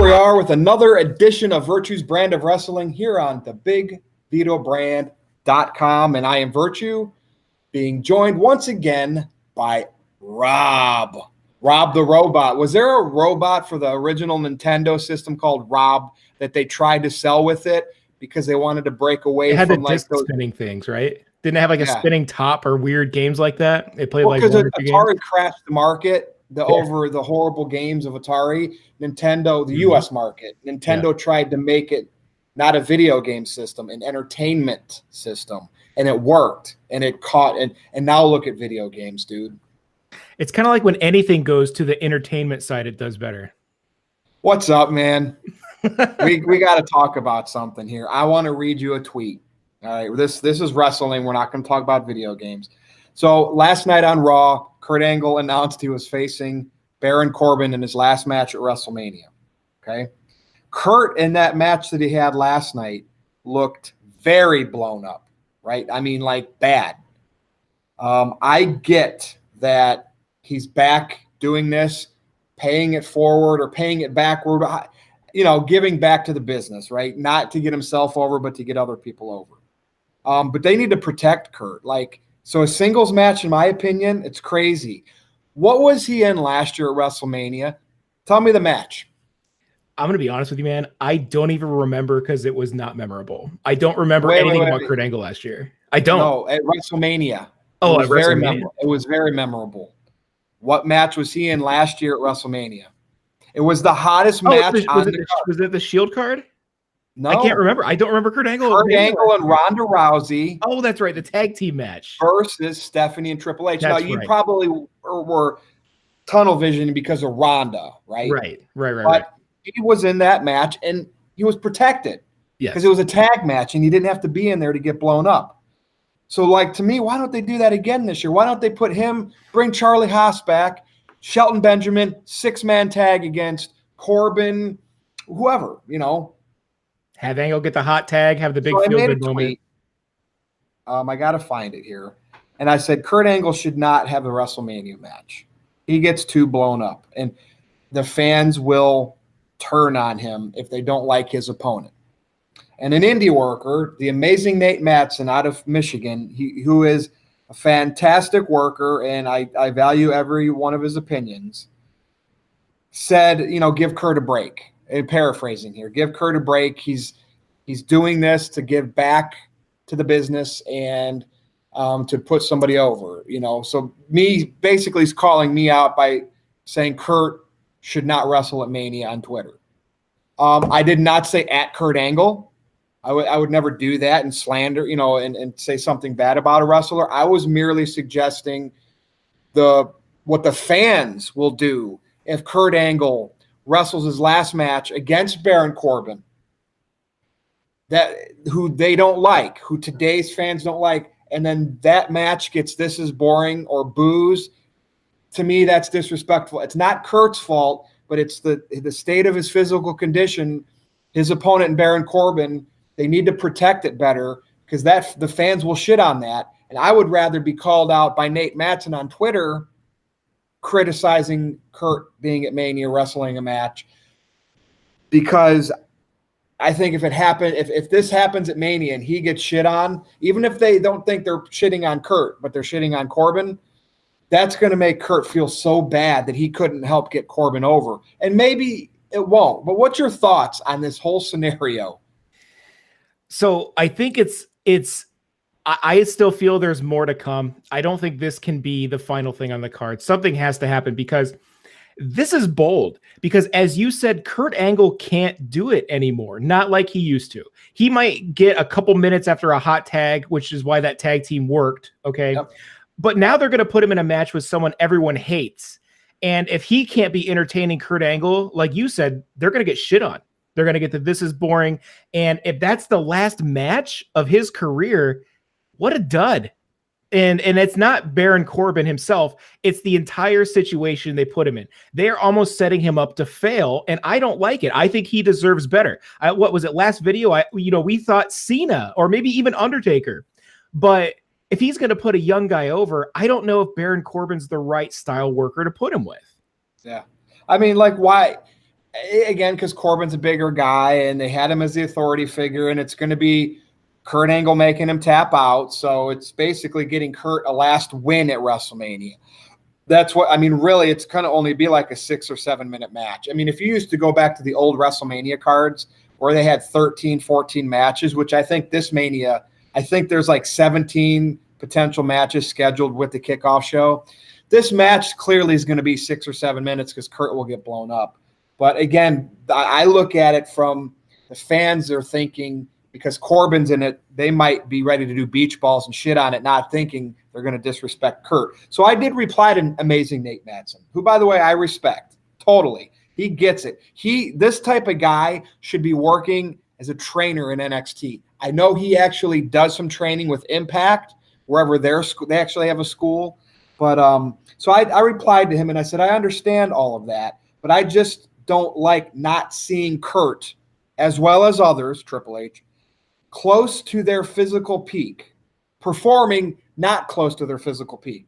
we are with another edition of Virtue's Brand of Wrestling here on the BigVitoBrand.com. And I am Virtue, being joined once again by Rob the Robot. Was there a robot for the original Nintendo system called Rob that they tried to sell with it because they wanted to break away from the like those spinning things, right? Didn't it have like a spinning top or weird games like that? They played like because Atari crashed the market. Over the horrible games of Atari, Nintendo, the U.S. market, Nintendo tried to make it not a video game system, an entertainment system, and it worked, and it caught, and now look at video games, dude. It's kind of like when anything goes to the entertainment side, it does better. What's up, man? we got to talk about something here. I want to read you a tweet. All right, this is wrestling. We're not going to talk about video games. So last night on Raw, Kurt Angle announced he was facing Baron Corbin in his last match at WrestleMania. Okay. Kurt, in that match that he had last night, looked very blown up, right? I mean, like bad. I get that he's back doing this, paying it forward or paying it backward, giving back to the business, right? Not to get himself over, but to get other people over. But they need to protect Kurt. So a singles match, in my opinion, it's crazy. What was he in last year at WrestleMania? Tell me the match. I'm going to be honest with you, man. I don't even remember because it was not memorable. I don't remember anything about Kurt Angle last year. I don't. No, at WrestleMania. Oh, at WrestleMania. It was very memorable. What match was he in last year at WrestleMania? It was the hottest match on the card. Was it the Shield card? No. I can't remember. I don't remember Kurt Angle. Kurt Angle and Ronda Rousey. Oh, that's right. The tag team match. Versus Stephanie and Triple H. Now, you probably were tunnel vision because of Ronda, right? Right. But he was in that match, and he was protected. Yes. Because it was a tag match, and he didn't have to be in there to get blown up. So, to me, why don't they do that again this year? Why don't they bring Charlie Haas back, Shelton Benjamin, 6-man tag against Corbin, whoever, Have Angle get the hot tag, have the big feel-good moment. I got to find it here. And I said, Kurt Angle should not have the WrestleMania match. He gets too blown up. And the fans will turn on him if they don't like his opponent. And an indie worker, the amazing Nate Matson out of Michigan, who is a fantastic worker, and I value every one of his opinions, said, give Kurt a break. Paraphrasing here, give Kurt a break. He's doing this to give back to the business and to put somebody over, So basically he's calling me out by saying Kurt should not wrestle at Mania on Twitter. I did not say at Kurt Angle. I would never do that and slander, and say something bad about a wrestler. I was merely suggesting what the fans will do if Kurt Angle wrestles his last match against Baron Corbin, who they don't like, who today's fans don't like, and then that match gets "this is boring" or boos. To me, that's disrespectful. It's not Kurt's fault, but it's the state of his physical condition. His opponent, Baron Corbin, they need to protect it better because the fans will shit on that. And I would rather be called out by Nate Matson on Twitter criticizing Kurt being at Mania wrestling a match, because I think if this happens at Mania and he gets shit on, even if they don't think they're shitting on Kurt, but they're shitting on Corbin, that's going to make Kurt feel so bad that he couldn't help get Corbin over. And maybe it won't. But what's your thoughts on this whole scenario? So I think I still feel there's more to come. I don't think this can be the final thing on the card. Something has to happen because this is bold. Because as you said, Kurt Angle can't do it anymore. Not like he used to. He might get a couple minutes after a hot tag, which is why that tag team worked. Okay. Yep. But now they're going to put him in a match with someone everyone hates. And if he can't be entertaining Kurt Angle, like you said, they're going to get shit on. They're going to get this is boring. And if that's the last match of his career, what a dud. And it's not Baron Corbin himself. It's the entire situation they put him in. They're almost setting him up to fail. And I don't like it. I think he deserves better. What was it last video? We thought Cena or maybe even Undertaker, but if he's going to put a young guy over, I don't know if Baron Corbin's the right style worker to put him with. Yeah. I mean, why? again, because Corbin's a bigger guy and they had him as the authority figure, and it's going to be Kurt Angle making him tap out. So it's basically getting Kurt a last win at WrestleMania. That's what I mean. Really, it's going to only be like a 6 or 7 minute match. I mean, if you used to go back to the old WrestleMania cards where they had 13, 14 matches, which I think this Mania, I think there's like 17 potential matches scheduled with the kickoff show. This match clearly is going to be 6 or 7 minutes because Kurt will get blown up. But again, I look at it from the fans are thinking because Corbin's in it, they might be ready to do beach balls and shit on it, not thinking they're going to disrespect Kurt. So I did reply to Amazing Nate Madsen, who, by the way, I respect totally. He gets it. This type of guy should be working as a trainer in NXT. I know he actually does some training with Impact, wherever they actually have a school. But so I replied to him and I said, I understand all of that, but I just don't like not seeing Kurt, as well as others, Triple H, close to their physical peak, performing not close to their physical peak,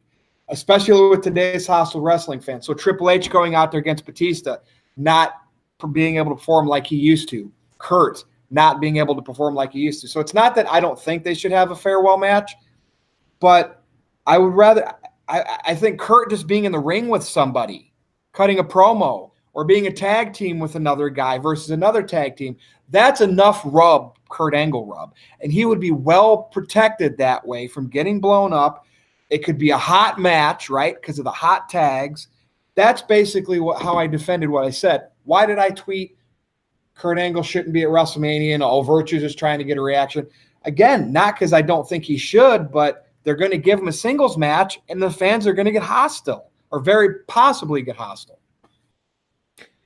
especially with today's hostile wrestling fans. So Triple H going out there against Batista, not being able to perform like he used to. Kurt not being able to perform like he used to. So it's not that I don't think they should have a farewell match, but I would rather – I think Kurt just being in the ring with somebody, cutting a promo, or being a tag team with another guy versus another tag team, that's enough Kurt Angle rub. And he would be well protected that way from getting blown up. It could be a hot match, right, because of the hot tags. That's basically how I defended what I said. Why did I tweet Kurt Angle shouldn't be at WrestleMania and Virtue's just trying to get a reaction? Again, not because I don't think he should, but they're going to give him a singles match, and the fans are going to get hostile or very possibly get hostile.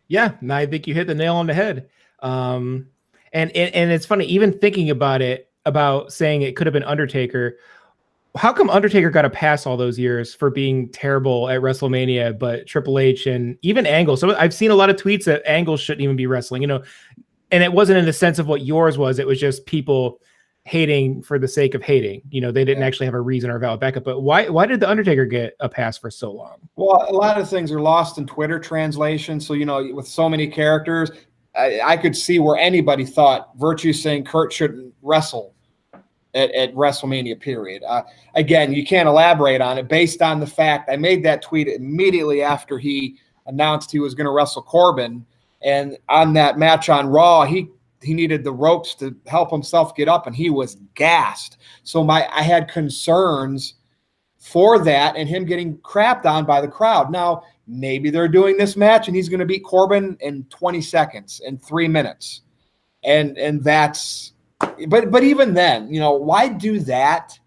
Yeah, I think you hit the nail on the head. And it's funny, even thinking about it, about saying it could have been Undertaker. How come Undertaker got a pass all those years for being terrible at WrestleMania, but Triple H and even Angle? So I've seen a lot of tweets that Angle shouldn't even be wrestling, and it wasn't in the sense of what yours was. It was just people hating for the sake of hating. They didn't actually have a reason or a valid backup. But why did the Undertaker get a pass for so long? Well, a lot of things are lost in Twitter translation. So, with so many characters, I could see where anybody thought Virtue saying Kurt shouldn't wrestle at WrestleMania, period. Again, you can't elaborate on it based on the fact I made that tweet immediately after he announced he was going to wrestle Corbin. And on that match on Raw, he needed the ropes to help himself get up, and he was gassed. So I had concerns for that and him getting crapped on by the crowd. Now, maybe they're doing this match and he's going to beat Corbin in 20 seconds, in 3 minutes. And that's – but even then, why do that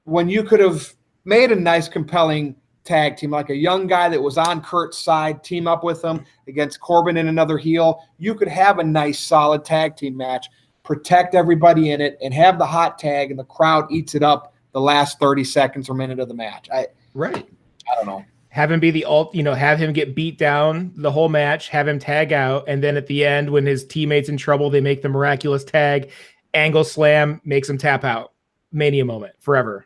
when you could have made a nice, compelling tag team, like a young guy that was on Kurt's side, team up with him against Corbin and another heel? You could have a nice, solid tag team match, protect everybody in it, and have the hot tag, and the crowd eats it up the last 30 seconds or minute of the match. I don't know. Have him be the have him get beat down the whole match, have him tag out, and then at the end, when his teammate's in trouble, they make the miraculous tag, Angle slam, makes him tap out. Mania moment, forever.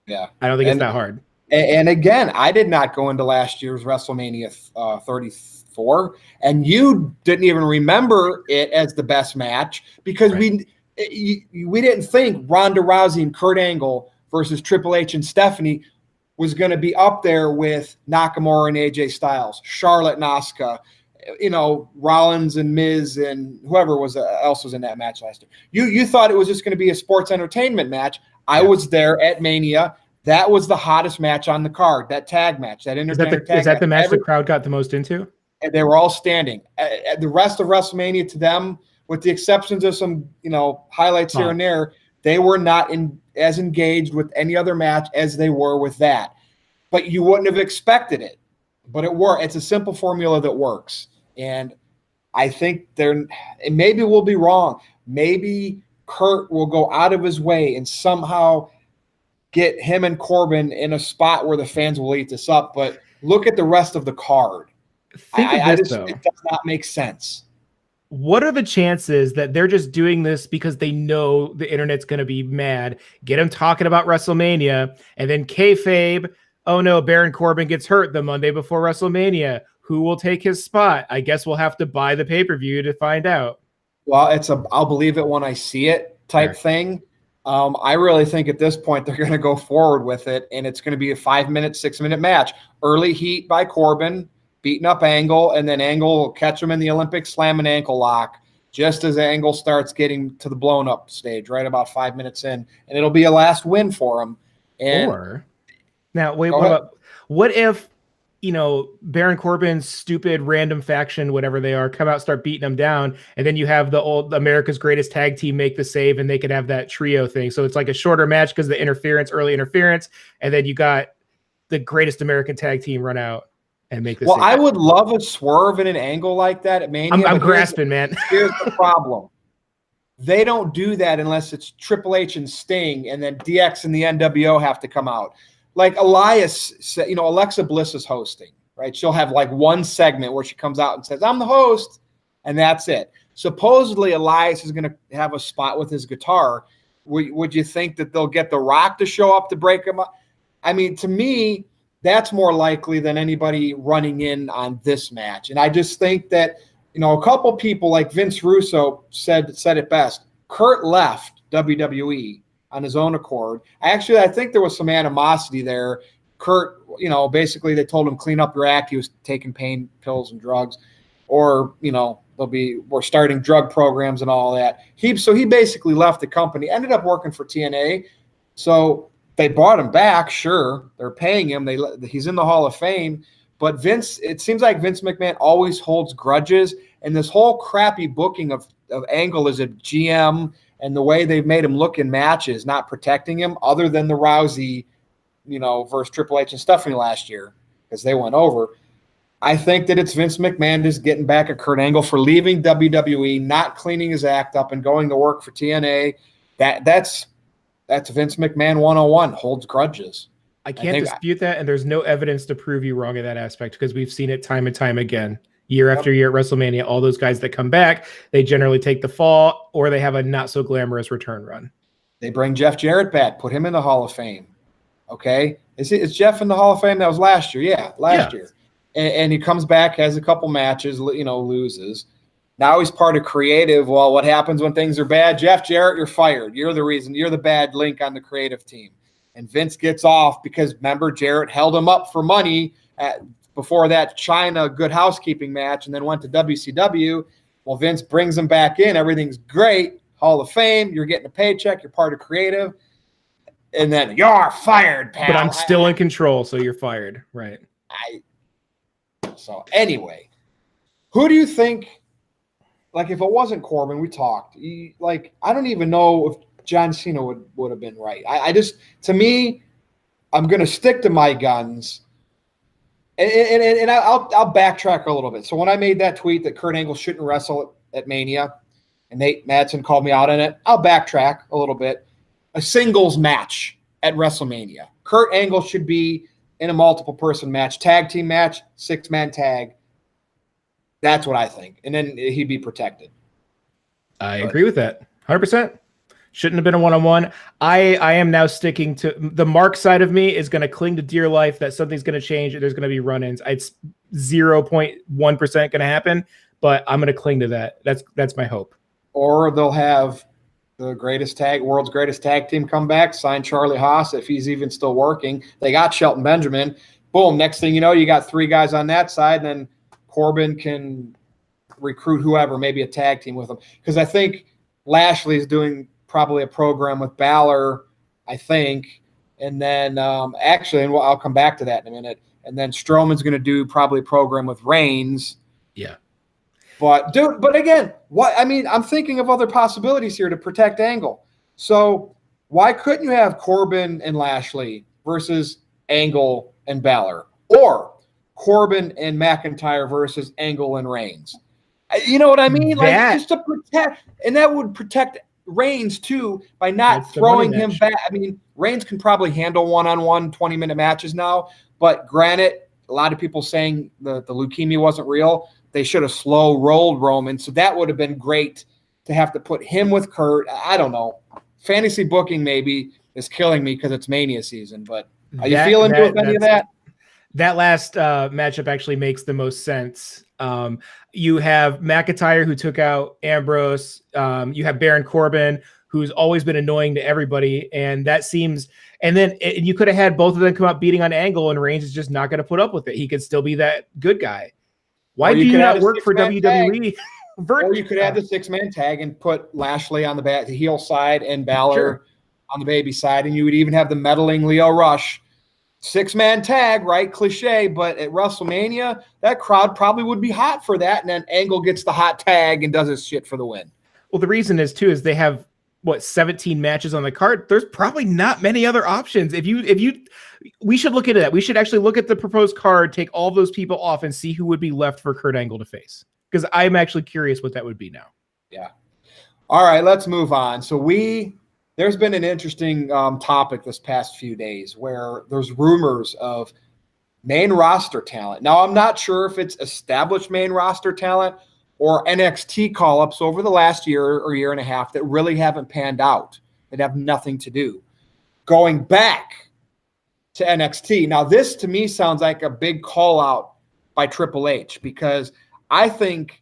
Yeah. I don't think it's that hard. And again, I did not go into last year's WrestleMania 34, and you didn't even remember it as the best match because we didn't think Ronda Rousey and Kurt Angle versus Triple H and Stephanie was going to be up there with Nakamura and AJ Styles, Charlotte and Asuka, Rollins and Miz and whoever else was in that match last year. You thought it was just going to be a sports entertainment match. I was there at Mania. That was the hottest match on the card, that tag match, that entertainer tag match. Is that the match the crowd got the most into? And they were all standing. The rest of WrestleMania, to them, with the exceptions of some, highlights here and there, they were not as engaged with any other match as they were with that. But you wouldn't have expected it. But it worked. It's a simple formula that works. And I think and maybe we'll be wrong. Maybe Kurt will go out of his way and somehow get him and Corbin in a spot where the fans will eat this up. But look at the rest of the card. It does not make sense. What are the chances that they're just doing this because they know the internet's going to be mad, get them talking about WrestleMania, and then kayfabe, oh no, Baron Corbin gets hurt the Monday before WrestleMania. Who will take his spot? I guess we'll have to buy the pay-per-view to find out. Well, I'll believe it when I see it type thing. I really think at this point they're going to go forward with it, and it's going to be a 5-minute, 6-minute match. Early heat by Corbin, beating up Angle, and then Angle will catch him in the Olympic slam and ankle lock just as Angle starts getting to the blown-up stage, right about 5 minutes in, and it'll be a last win for him. And now, wait, what if Baron Corbin's stupid random faction, whatever they are, come out, start beating them down, and then you have the old America's Greatest Tag Team make the save, and they could have that trio thing. So it's like a shorter match because the early interference, and then you got the Greatest American Tag Team run out and make the save. I would love a swerve in an angle like that at Mania. I'm grasping, man. Here's the problem. They don't do that unless it's Triple H and Sting, and then DX and the NWO have to come out. Like Elias said, Alexa Bliss is hosting, right? She'll have like one segment where she comes out and says, I'm the host, and that's it. Supposedly Elias is going to have a spot with his guitar. Would you think that they'll get The Rock to show up to break him up? I mean, to me, that's more likely than anybody running in on this match. And I just think that, a couple people like Vince Russo said it best. Kurt left WWE on his own accord. I think there was some animosity there. Kurt, basically they told him clean up your act. He was taking pain pills and drugs, or we're starting drug programs and all that. He basically left the company. Ended up working for TNA. So they brought him back. Sure, they're paying him. He's in the Hall of Fame. But it seems like Vince McMahon always holds grudges, and this whole crappy booking of Angle as a GM and the way they've made him look in matches, not protecting him, other than the Rousey, versus Triple H and Stephanie last year, because they went over. I think that it's Vince McMahon just getting back at Kurt Angle for leaving WWE, not cleaning his act up, and going to work for TNA. That's Vince McMahon 101, holds grudges. I can't dispute that, and there's no evidence to prove you wrong in that aspect, because we've seen it time and time again. Year after year at WrestleMania, all those guys that come back, they generally take the fall, or they have a not so glamorous return run. They bring Jeff Jarrett back, put him in the Hall of Fame. Okay, is Jeff in the Hall of Fame? That was last year. Yeah, last year, and he comes back, has a couple matches, loses. Now he's part of creative. Well, what happens when things are bad? Jeff Jarrett, you're fired. You're the reason. You're the bad link on the creative team. And Vince gets off because, remember, Jarrett held him up for money before that China Good Housekeeping match, and then went to WCW. Well, Vince brings him back in. Everything's great. Hall of Fame. You're getting a paycheck. You're part of creative. And then you're fired, pal. But I'm still in control, so you're fired. Right. So anyway, who do you think, like if it wasn't Corbin, we talked, I don't even know if John Cena would have been right. To me, I'm going to stick to my guns. And I'll backtrack a little bit. So when I made that tweet that Kurt Angle shouldn't wrestle at Mania, and Nate Madsen called me out on it, I'll backtrack a little bit. A singles match at WrestleMania. Kurt Angle should be in a multiple-person match, tag team match, 6-man tag. That's what I think. And then he'd be protected. I agree with that. 100%. Shouldn't have been a one-on-one. I am now sticking to the Mark side of me is going to cling to dear life that something's going to change. There's going to be run-ins. It's 0.1% going to happen, but I'm going to cling to that. That's my hope. Or they'll have the world's greatest tag team come back, sign Charlie Haas if he's even still working. They got Shelton Benjamin. Boom. Next thing you know, you got 3 guys on that side, and then Corbin can recruit whoever, maybe a tag team with him. Because I think Lashley's doing probably a program with Balor, I think. And then actually, and I'll come back to that in a minute. And then Strowman's going to do probably a program with Reigns. Yeah. But again, I'm thinking of other possibilities here to protect Angle. So why couldn't you have Corbin and Lashley versus Angle and Balor? Or Corbin and McIntyre versus Angle and Reigns? You know what I mean? Just to protect, and that would protect Reigns too by not throwing him back. I mean, Reigns can probably handle one-on-one 20-minute matches now, but granted, a lot of people saying the leukemia wasn't real. They should have slow rolled Roman, so that would have been great to have to put him with Kurt. I don't know. Fantasy booking maybe is killing me because it's Mania season, but are you feeling good with any of that? That last matchup actually makes the most sense. You have McIntyre, who took out Ambrose. You have Baron Corbin, who's always been annoying to everybody, and that seems. And then you could have had both of them come out beating on Angle, and Reigns is just not going to put up with it. He could still be that good guy. Why do you not work for WWE? Or you could add the 6-man tag and put Lashley on the heel side and Balor on the baby side, and you would even have the meddling Lio Rush. 6-man tag, right? Cliche, but at WrestleMania, that crowd probably would be hot for that, and then Angle gets the hot tag and does his shit for the win. Well, the reason is they have 17 matches on the card. There's probably not many other options. We should look into that. We should actually look at the proposed card, take all those people off, and see who would be left for Kurt Angle to face. Because I'm actually curious what that would be now. Yeah. All right, let's move on. So there's been an interesting topic this past few days where there's rumors of main roster talent. Now, I'm not sure if it's established main roster talent or NXT call-ups over the last year or year and a half that really haven't panned out, that have nothing to do. Going back to NXT. Now, this to me sounds like a big call-out by Triple H, because I think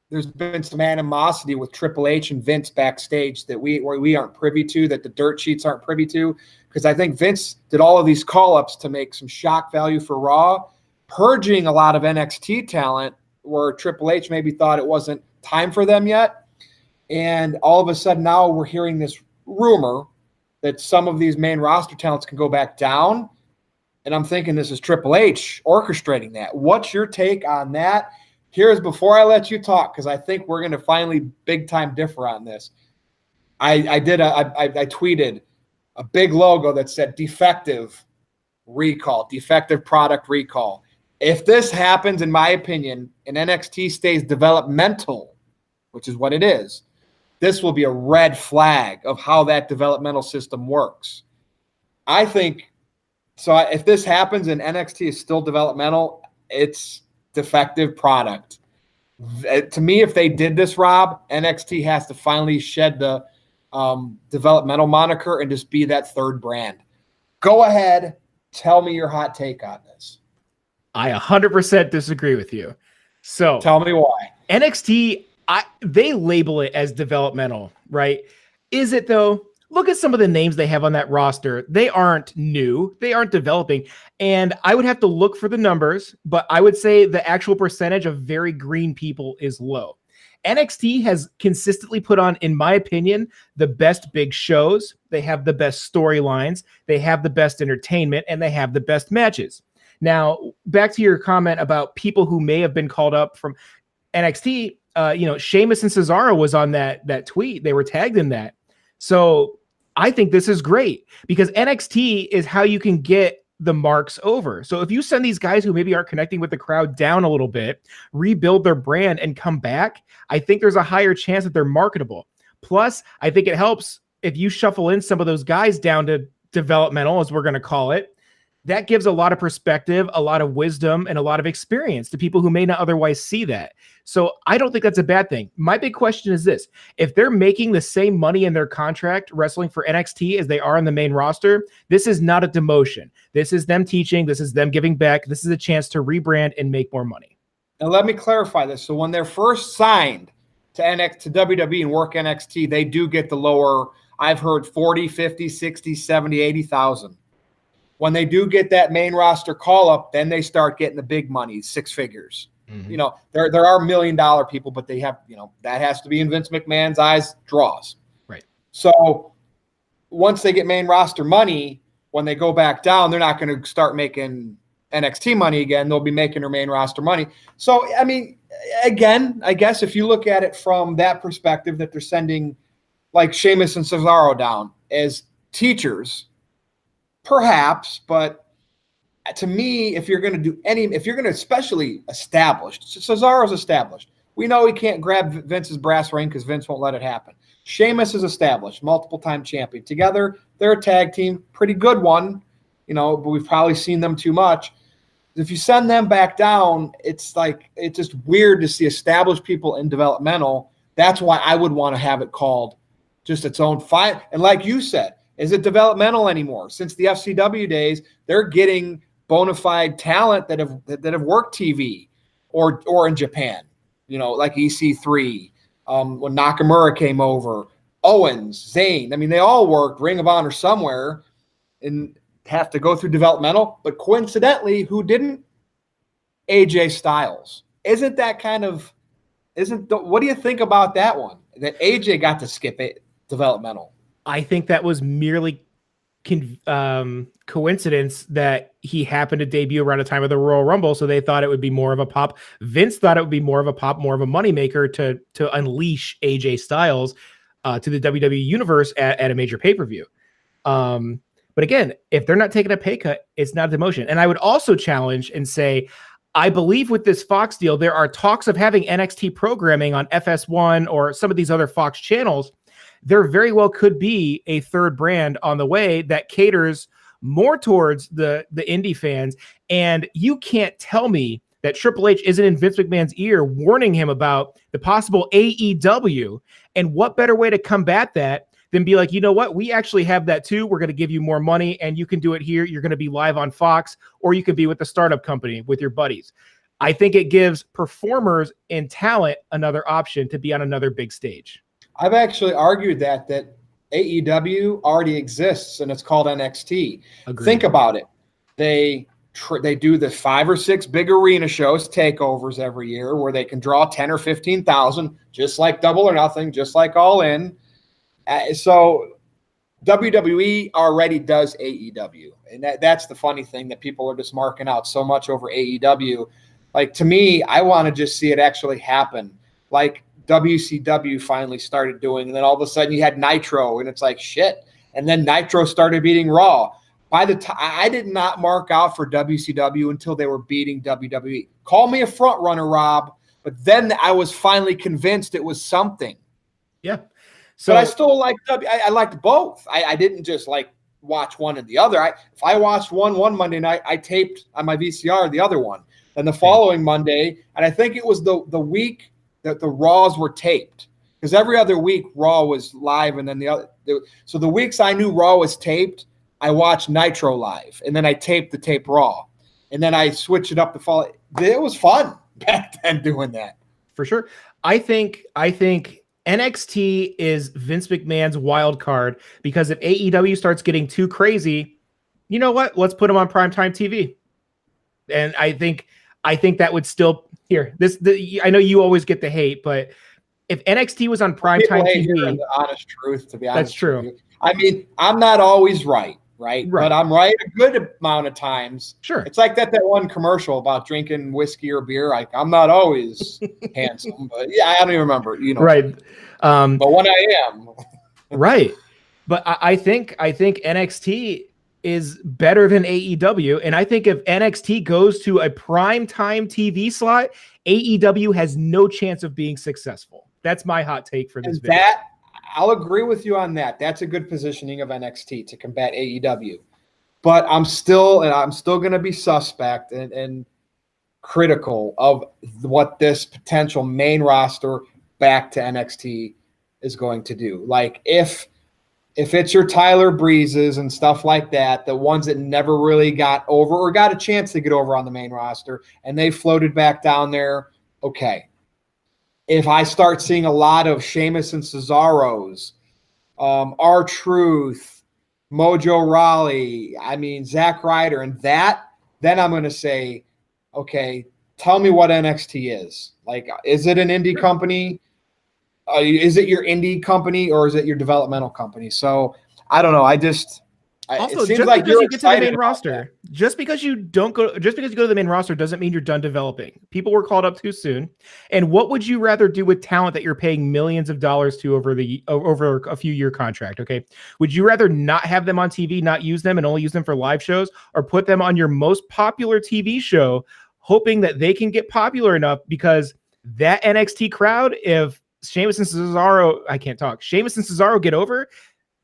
there's been some animosity with Triple H and Vince backstage that we aren't privy to, that the dirt sheets aren't privy to, because I think Vince did all of these call-ups to make some shock value for Raw, purging a lot of NXT talent where Triple H maybe thought it wasn't time for them yet. And all of a sudden now we're hearing this rumor that some of these main roster talents can go back down. And I'm thinking this is Triple H orchestrating that. What's your take on that? Here's, before I let you talk, because I think we're going to finally big time differ on this. I tweeted a big logo that said defective product recall. If this happens, in my opinion, and NXT stays developmental, which is what it is, this will be a red flag of how that developmental system works. I think, so if this happens and NXT is still developmental, it's defective product. To me, if they did this, Rob, NXT has to finally shed the developmental moniker and just be that third brand. Go ahead, tell me your hot take on this. I 100% disagree with you. So tell me why. NXT, they label it as developmental, right? Is it though? Look at some of the names they have on that roster. They aren't new. They aren't developing. And I would have to look for the numbers, but I would say the actual percentage of very green people is low. NXT has consistently put on, in my opinion, the best big shows. They have the best storylines. They have the best entertainment, and they have the best matches. Now, back to your comment about people who may have been called up from NXT, Sheamus and Cesaro was on that tweet. They were tagged in that. So I think this is great because NXT is how you can get the marks over. So if you send these guys who maybe aren't connecting with the crowd down a little bit, rebuild their brand and come back, I think there's a higher chance that they're marketable. Plus, I think it helps if you shuffle in some of those guys down to developmental, as we're going to call it. That gives a lot of perspective, a lot of wisdom, and a lot of experience to people who may not otherwise see that. So I don't think that's a bad thing. My big question is this. If they're making the same money in their contract wrestling for NXT as they are in the main roster, this is not a demotion. This is them teaching. This is them giving back. This is a chance to rebrand and make more money. Now let me clarify this. So when they're first signed to WWE and work NXT, they do get the lower, I've heard 40, 50, 60, 70, 80,000. When they do get that main roster call up, then they start getting the big money, 6 figures. Mm-hmm. There are $1 million people, but they have, that has to be in Vince McMahon's eyes, draws. Right. So once they get main roster money, when they go back down, they're not going to start making NXT money again. They'll be making their main roster money. So, I mean, again, I guess if you look at it from that perspective, that they're sending like Sheamus and Cesaro down as teachers, perhaps, but to me, if you're going to especially established, Cesaro's established. We know he can't grab Vince's brass ring because Vince won't let it happen. Sheamus is established, multiple-time champion. Together, they're a tag team, pretty good one, but we've probably seen them too much. If you send them back down, it's just weird to see established people in developmental. That's why I would want to have it called just its own fight. And like you said, is it developmental anymore? Since the FCW days, they're getting bona fide talent that have worked TV or in Japan, like EC3, when Nakamura came over, Owens, Zayn. I mean, they all worked Ring of Honor somewhere and have to go through developmental. But coincidentally, who didn't? AJ Styles. Isn't that kind of what do you think about that one? That AJ got to skip it developmental. I think that was merely coincidence that he happened to debut around the time of the Royal Rumble, so they thought it would be more of a pop. Vince thought it would be more of a pop, more of a moneymaker to unleash AJ Styles to the WWE universe at a major pay-per-view. But again, if they're not taking a pay cut, it's not a demotion. And I would also challenge and say, I believe with this Fox deal, there are talks of having NXT programming on FS1 or some of these other Fox channels. There very well could be a third brand on the way that caters more towards the indie fans. And you can't tell me that Triple H isn't in Vince McMahon's ear warning him about the possible AEW. And what better way to combat that than be like, you know what, we actually have that too. We're going to give you more money and you can do it here. You're going to be live on Fox, or you can be with the startup company with your buddies. I think it gives performers and talent another option to be on another big stage. I've actually argued that AEW already exists and it's called NXT. Agreed. Think about it. They do the 5 or 6 big arena shows, takeovers every year, where they can draw 10 or 15,000, just like Double or Nothing, just like All In. So WWE already does AEW, and that's the funny thing, that people are just marking out so much over AEW. Like, to me, I want to just see it actually happen. Like WCW finally started doing, and then all of a sudden you had Nitro, and it's like shit. And then Nitro started beating Raw. By the time, I did not mark out for WCW until they were beating WWE. Call me a front runner, Rob, but then I was finally convinced it was something. Yeah. So, but I still like I liked both. I didn't just like watch one and the other. If I watched one Monday night, I taped on my VCR the other one. Then the following Monday, and I think it was the week that the Raws were taped, because every other week Raw was live, and then so the weeks I knew Raw was taped, I watched Nitro live, and then I taped the tape Raw, and then I switched it up the fall. It was fun back then doing that. For sure. I think NXT is Vince McMahon's wild card, because if AEW starts getting too crazy, you know what? Let's put them on primetime TV. And I think that would still I know you always get the hate, but if NXT was on primetime TV, the honest truth, to be honest, that's true. I mean, I'm not always right, but I'm right a good amount of times. Sure. It's like that one commercial about drinking whiskey or beer. Like, I'm not always handsome, but yeah, I don't even remember, Right. But when I am. Right. But I think NXT is better than AEW. And I think if NXT goes to a primetime TV slot, AEW has no chance of being succsuccessful. That's my hot take for this video. I'll agree with you on that. That's a good positioning of NXT to combat AEW. But I'm still going to be suspect and critical of what this potential main roster back to NXT is going to do. Like, if it's your Tyler Breezes and stuff like that, the ones that never really got over or got a chance to get over on the main roster, and they floated back down there, okay. If I start seeing a lot of Sheamus and Cesaro's, R-Truth, Mojo Rawley, Zack Ryder, and then I'm going to say, okay, tell me what NXT is. Like, is it an indie company? Is it your indie company, or is it your developmental company? So I don't know. Also, it seems just like because you get to the main about roster, just because you go to the main roster doesn't mean you're done developing. People were called up too soon. And what would you rather do with talent that you're paying millions of dollars to over a few year contract? Okay. Would you rather not have them on TV, not use them, and only use them for live shows, or put them on your most popular TV show, hoping that they can get popular enough? Because that NXT crowd, if Sheamus and Cesaro get over,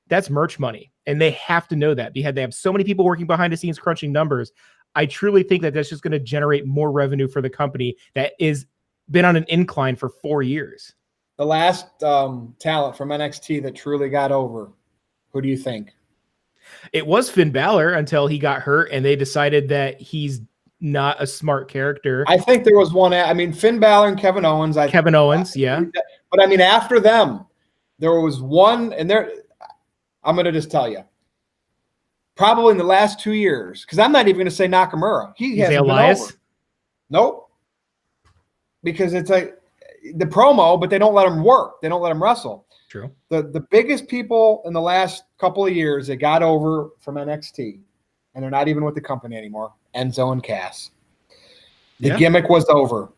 that's merch money. And they have to know that. They have so many people working behind the scenes crunching numbers. I truly think that that's just going to generate more revenue for the company that is been on an incline for 4 years. The last talent from NXT that truly got over, who do you think? It was Finn Balor until he got hurt, and they decided that he's not a smart character. I think there was one. I mean, Finn Balor and Kevin Owens. Kevin Owens, yeah. But I mean, after them, there was one, and there. I'm going to just tell you, probably in the last 2 years, because I'm not even going to say Nakamura. He hasn't been over. Nope. Because it's like the promo, but they don't let him work. They don't let him wrestle. True. The biggest people in the last couple of years that got over from NXT, and they're not even with the company anymore, Enzo and Cass. The gimmick was over.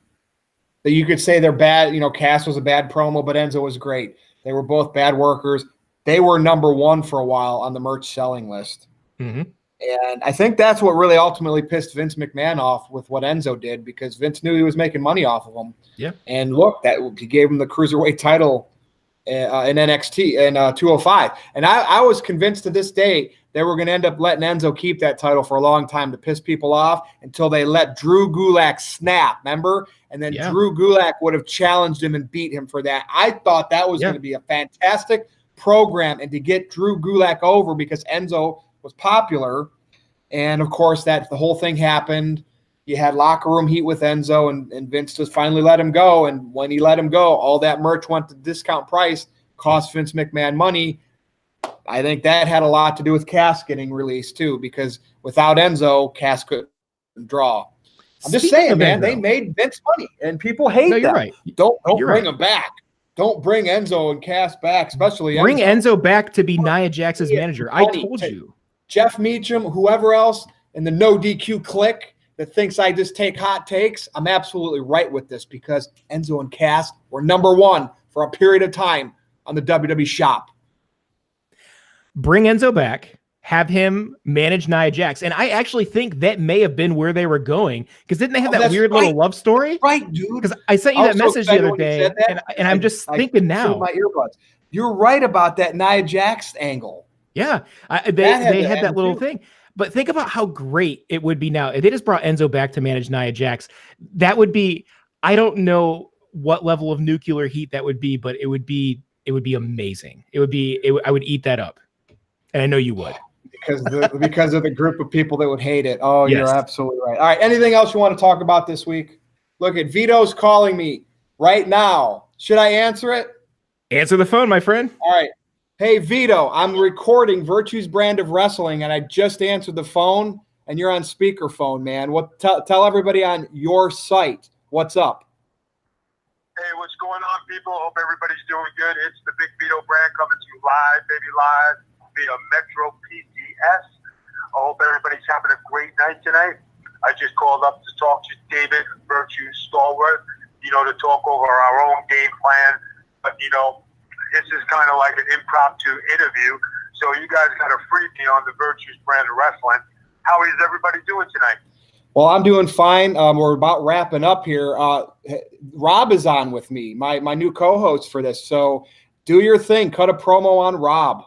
That you could say they're bad. You know, Cass was a bad promo, but Enzo was great. They were both bad workers. They were number one for a while on the merch selling list. Mm-hmm. And I think that's what really ultimately pissed Vince McMahon off with what Enzo did, because Vince knew he was making money off of him. Yeah. And look, that he gave him the cruiserweight title in NXT in 205. And I was convinced to this day they were going to end up letting Enzo keep that title for a long time to piss people off until they let Drew Gulak snap, remember? And then Drew Gulak would have challenged him and beat him for that. I thought that was going to be a fantastic program, and to get Drew Gulak over because Enzo was popular. And of course, the whole thing happened. You had locker room heat with Enzo, and Vince just finally let him go. And when he let him go, all that merch went to discount price, cost Vince McMahon money. I think that had a lot to do with Cass getting released too, because without Enzo, Cass couldn't draw. I'm just saying, man, they made Vince money, and people hate that. You're right. Don't bring him back. Don't bring Enzo and Cass back, especially bring Enzo back to be Nia Jax's manager. I told you. Jeff Meacham, whoever else in the no DQ clique that thinks I just take hot takes, I'm absolutely right with this, because Enzo and Cass were number one for a period of time on the WWE shop. Bring Enzo back. Have him manage Nia Jax. And I actually think that may have been where they were going, because didn't they have that weird little love story? Right, dude. Because I sent you that message the other day, and I'm just thinking now. My earbuds. You're right about that Nia Jax angle. Yeah, they had that little thing. But think about how great it would be now. If they just brought Enzo back to manage Nia Jax, that would be, I don't know what level of nuclear heat that would be, but it would be amazing. I would eat that up. And I know you would. Because of the group of people that would hate it. Oh, yes. You're absolutely right. All right. Anything else you want to talk about this week? Look, Vito's calling me right now. Should I answer it? Answer the phone, my friend. All right. Hey, Vito, I'm recording Virtue's Brand of Wrestling, and I just answered the phone, and you're on speakerphone, man. Tell everybody on your site what's up. Hey, what's going on, people? Hope everybody's doing good. It's the Big Vito brand coming to you live, via Metro PCS. I hope everybody's having a great night tonight. I just called up to talk to David Virtue Stallworth, to talk over our own game plan. But, this is kind of like an impromptu interview. So you guys got to free me on the Virtue's Brand of Wrestling. How is everybody doing tonight? Well, I'm doing fine. We're about wrapping up here. Rob is on with me, my new co-host for this. So do your thing. Cut a promo on Rob.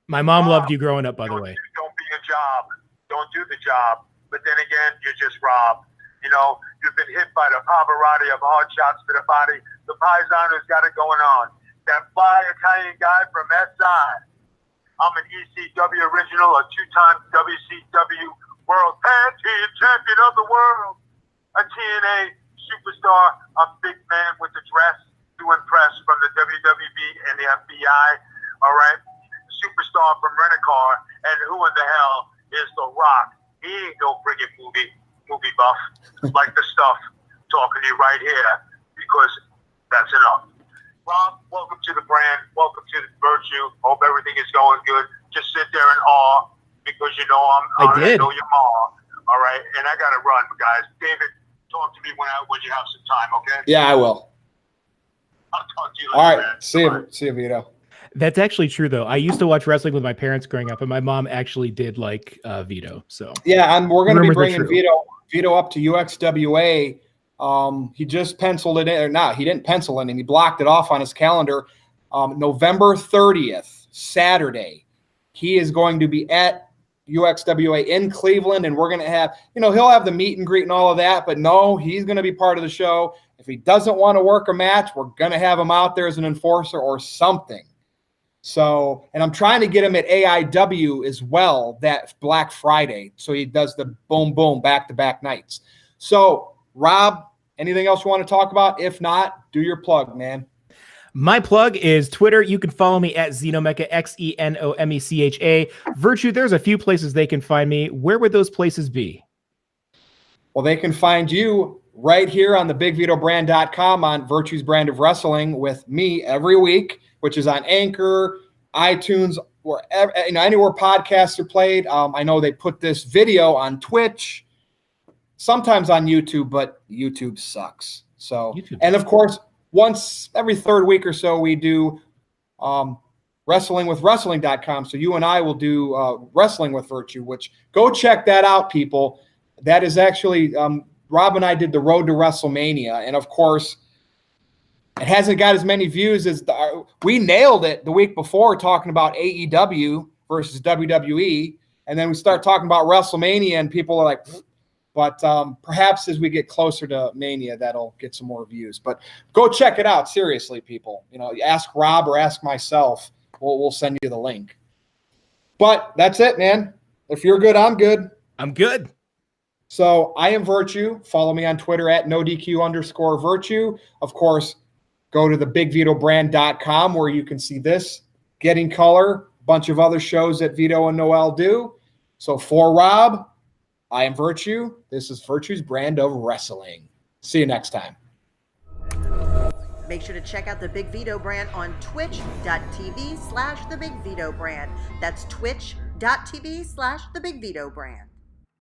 My mom loved you growing up, by the way. Don't be a job. Don't do the job. But then again, you're just Rob. You've been hit by the Pavarotti of hard shots to the body. The Paisano's got it going on. That fly Italian guy from SI. I'm an ECW original, a two-time WCW World Tag Team Champion of the World, a TNA superstar, a big man with the dress to impress from the WWB and the FBI. All right. Superstar from Rent-A-Car, and who in the hell is The Rock? He ain't no friggin' movie buff like the stuff talking to you right here, because that's enough. Rob, welcome to the brand. Welcome to the Virtue. Hope everything is going good. Just sit there in awe, because I know your mom. All right, and I gotta run, guys. David, talk to me when you have some time, okay? Yeah, I will. I'll talk to you later. All right, see you, Vito. That's actually true, though. I used to watch wrestling with my parents growing up, and my mom actually did like Vito. So yeah, we're going to be bringing Vito up to UXWA. He just penciled it in, or not? He didn't pencil it in. He blocked it off on his calendar. November 30th, Saturday, he is going to be at UXWA in Cleveland, and we're going to have, he'll have the meet and greet and all of that. But no, he's going to be part of the show. If he doesn't want to work a match, we're going to have him out there as an enforcer or something. So, and I'm trying to get him at AIW as well that Black Friday. So he does the boom, boom, back-to-back nights. So, Rob, anything else you want to talk about? If not, do your plug, man. My plug is Twitter. You can follow me at Xenomecha, Xenomecha. Virtue, there's a few places they can find me. Where would those places be? Well, they can find you right here on the BigVitoBrand.com on Virtue's Brand of Wrestling with me every week, which is on Anchor, iTunes, wherever, anywhere podcasts are played. I know they put this video on Twitch, sometimes on YouTube, but YouTube sucks. So, and of course, once every third week or so, we do wrestlingwithwrestling.com. So you and I will do Wrestling with Virtue, which go check that out, people. That is actually, Rob and I did the Road to WrestleMania. And of course, it hasn't got as many views as we nailed it the week before talking about AEW versus WWE. And then we start talking about WrestleMania and people are like, but perhaps as we get closer to Mania, that'll get some more views. But go check it out. Seriously, people. Ask Rob or ask myself. We'll send you the link. But that's it, man. If you're good, I'm good. I'm good. So I am Virtue. Follow me on Twitter at NoDQ_Virtue. Of course, go to the BigVitoBrand.com where you can see this, Getting Color, a bunch of other shows that Vito and Noel do. So for Rob, I am Virtue. This is Virtue's Brand of Wrestling. See you next time. Make sure to check out the Big Vito Brand on twitch.tv/the Big Vito Brand. That's twitch.tv/the Big Vito Brand.